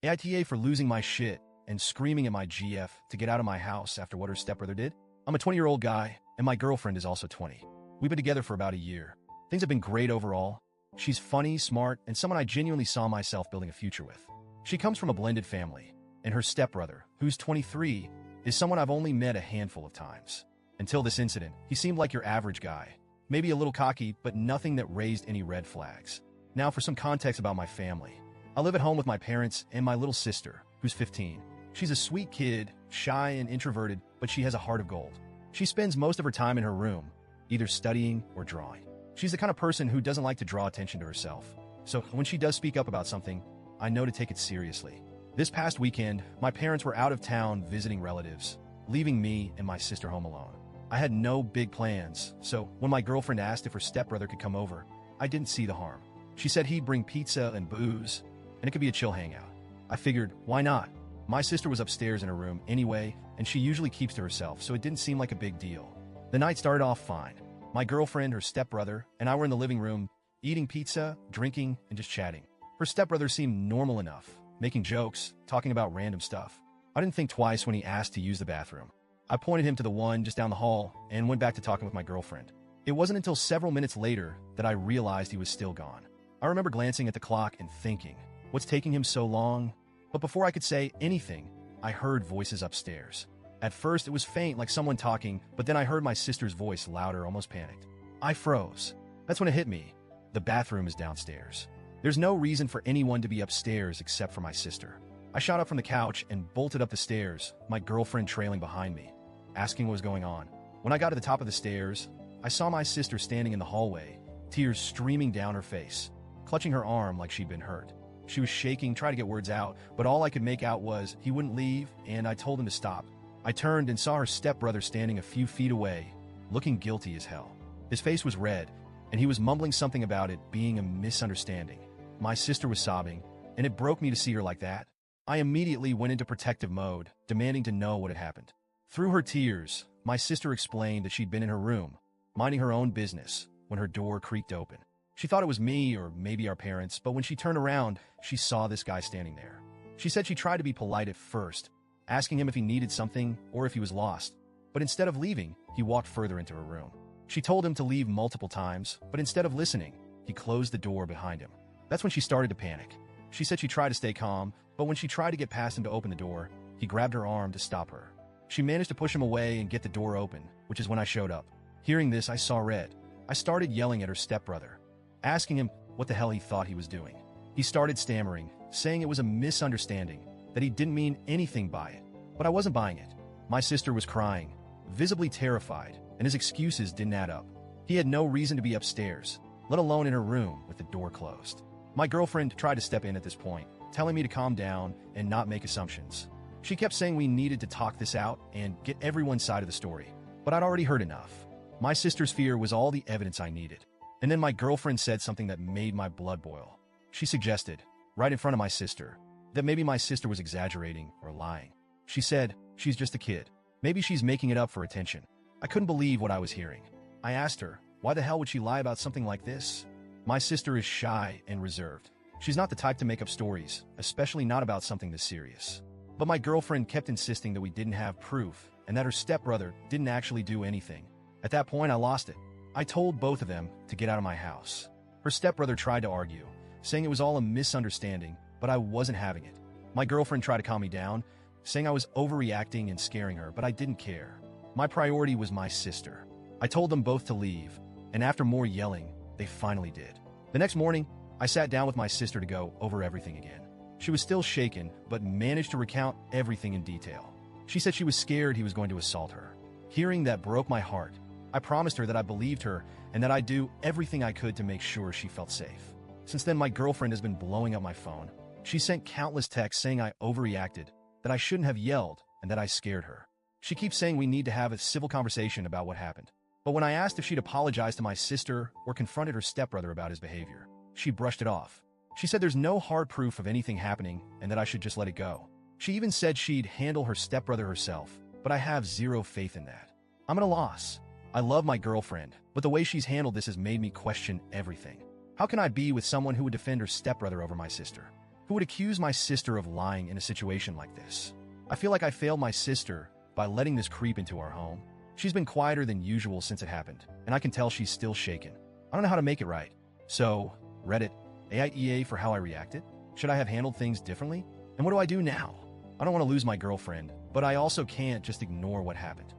AITA for losing my shit and screaming at my GF to get out of my house after what her stepbrother did. I'm a 20-year-old guy, and my girlfriend is also 20. We've been together for about a year. Things have been great overall. She's funny, smart, and someone I genuinely saw myself building a future with. She comes from a blended family, and her stepbrother, who's 23, is someone I've only met a handful of times. Until this incident, he seemed like your average guy. Maybe a little cocky, but nothing that raised any red flags. Now for some context about my family. I live at home with my parents and my little sister, who's 15. She's a sweet kid, shy and introverted, but she has a heart of gold. She spends most of her time in her room, either studying or drawing. She's the kind of person who doesn't like to draw attention to herself. So when she does speak up about something, I know to take it seriously. This past weekend, my parents were out of town visiting relatives, leaving me and my sister home alone. I had no big plans, so when my girlfriend asked if her stepbrother could come over, I didn't see the harm. She said he'd bring pizza and booze, and it could be a chill hangout. I figured, why not? My sister was upstairs in her room anyway, and she usually keeps to herself, so it didn't seem like a big deal. The night started off fine. My girlfriend, her stepbrother, and I were in the living room, eating pizza, drinking, and just chatting. Her stepbrother seemed normal enough, making jokes, talking about random stuff. I didn't think twice when he asked to use the bathroom. I pointed him to the one just down the hall and went back to talking with my girlfriend. It wasn't until several minutes later that I realized he was still gone. I remember glancing at the clock and thinking, what's taking him so long? But before I could say anything, I heard voices upstairs. At first, it was faint, like someone talking, but then I heard my sister's voice louder, almost panicked. I froze. That's when it hit me. The bathroom is downstairs. There's no reason for anyone to be upstairs except for my sister. I shot up from the couch and bolted up the stairs, my girlfriend trailing behind me, asking what was going on. When I got to the top of the stairs, I saw my sister standing in the hallway, tears streaming down her face, clutching her arm like she'd been hurt. She was shaking, trying to get words out, but all I could make out was he wouldn't leave, and I told him to stop. I turned and saw her stepbrother standing a few feet away, looking guilty as hell. His face was red, and he was mumbling something about it being a misunderstanding. My sister was sobbing, and it broke me to see her like that. I immediately went into protective mode, demanding to know what had happened. Through her tears, my sister explained that she'd been in her room, minding her own business, when her door creaked open. She thought it was me or maybe our parents, but when she turned around, she saw this guy standing there. She said she tried to be polite at first, asking him if he needed something or if he was lost. But instead of leaving, he walked further into her room. She told him to leave multiple times, but instead of listening, he closed the door behind him. That's when she started to panic. She said she tried to stay calm, but when she tried to get past him to open the door, he grabbed her arm to stop her. She managed to push him away and get the door open, which is when I showed up. Hearing this, I saw red. I started yelling at her stepbrother, asking him what the hell he thought he was doing. He started stammering, saying it was a misunderstanding, that he didn't mean anything by it. But I wasn't buying it. My sister was crying, visibly terrified, and his excuses didn't add up. He had no reason to be upstairs, let alone in her room with the door closed. My girlfriend tried to step in at this point, telling me to calm down and not make assumptions. She kept saying we needed to talk this out and get everyone's side of the story, but I'd already heard enough. My sister's fear was all the evidence I needed. And then my girlfriend said something that made my blood boil. She suggested, right in front of my sister, that maybe my sister was exaggerating or lying. She said, she's just a kid. Maybe she's making it up for attention. I couldn't believe what I was hearing. I asked her, why the hell would she lie about something like this? My sister is shy and reserved. She's not the type to make up stories, especially not about something this serious. But my girlfriend kept insisting that we didn't have proof and that her stepbrother didn't actually do anything. At that point, I lost it. I told both of them to get out of my house. Her stepbrother tried to argue, saying it was all a misunderstanding, but I wasn't having it. My girlfriend tried to calm me down, saying I was overreacting and scaring her, but I didn't care. My priority was my sister. I told them both to leave, and after more yelling, they finally did. The next morning, I sat down with my sister to go over everything again. She was still shaken, but managed to recount everything in detail. She said she was scared he was going to assault her. Hearing that broke my heart. I promised her that I believed her and that I'd do everything I could to make sure she felt safe. Since then, my girlfriend has been blowing up my phone. She sent countless texts saying I overreacted, that I shouldn't have yelled, and that I scared her. She keeps saying we need to have a civil conversation about what happened. But when I asked if she'd apologized to my sister or confronted her stepbrother about his behavior, she brushed it off. She said there's no hard proof of anything happening and that I should just let it go. She even said she'd handle her stepbrother herself, but I have zero faith in that. I'm at a loss. I love my girlfriend, but the way she's handled this has made me question everything. How can I be with someone who would defend her stepbrother over my sister? Who would accuse my sister of lying in a situation like this? I feel like I failed my sister by letting this creep into our home. She's been quieter than usual since it happened, and I can tell she's still shaken. I don't know how to make it right. So, Reddit, AITA for how I reacted? Should I have handled things differently? And what do I do now? I don't want to lose my girlfriend, but I also can't just ignore what happened.